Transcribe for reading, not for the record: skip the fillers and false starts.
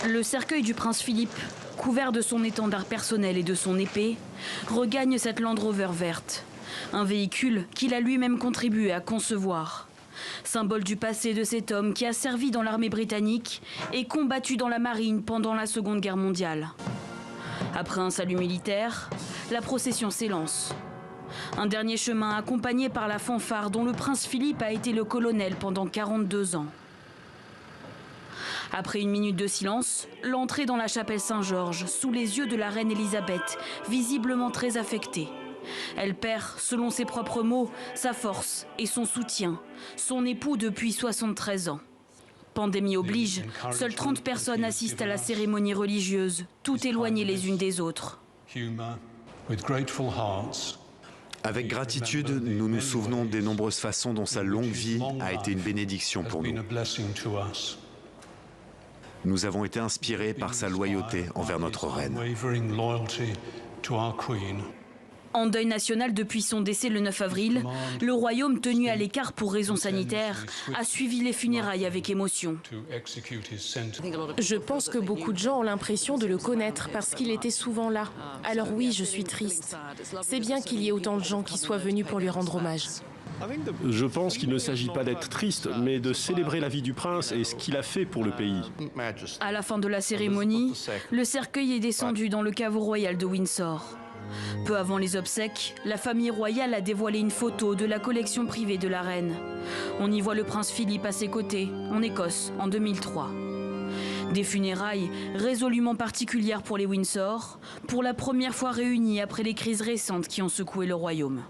Le cercueil du prince Philippe, couvert de son étendard personnel et de son épée, regagne cette Land Rover verte. Un véhicule qu'il a lui-même contribué à concevoir. Symbole du passé de cet homme qui a servi dans l'armée britannique et combattu dans la marine pendant la Seconde Guerre mondiale. Après un salut militaire, la procession s'élance. Un dernier chemin accompagné par la fanfare dont le prince Philippe a été le colonel pendant 42 ans. Après une minute de silence, l'entrée dans la chapelle Saint-Georges, sous les yeux de la reine Elisabeth, visiblement très affectée. Elle perd, selon ses propres mots, sa force et son soutien, son époux depuis 73 ans. Pandémie oblige, seules 30 personnes assistent à la cérémonie religieuse, toutes éloignées les unes des autres. Avec gratitude, nous nous souvenons des nombreuses façons dont sa longue vie a été une bénédiction pour nous. Nous avons été inspirés par sa loyauté envers notre reine. En deuil national depuis son décès le 9 avril, le royaume, tenu à l'écart pour raisons sanitaires, a suivi les funérailles avec émotion. Je pense que beaucoup de gens ont l'impression de le connaître parce qu'il était souvent là. Alors oui, je suis triste. C'est bien qu'il y ait autant de gens qui soient venus pour lui rendre hommage. Je pense qu'il ne s'agit pas d'être triste, mais de célébrer la vie du prince et ce qu'il a fait pour le pays. À la fin de la cérémonie, le cercueil est descendu dans le caveau royal de Windsor. Peu avant les obsèques, la famille royale a dévoilé une photo de la collection privée de la reine. On y voit le prince Philippe à ses côtés, en Écosse, en 2003. Des funérailles résolument particulières pour les Windsor, pour la première fois réunis après les crises récentes qui ont secoué le royaume.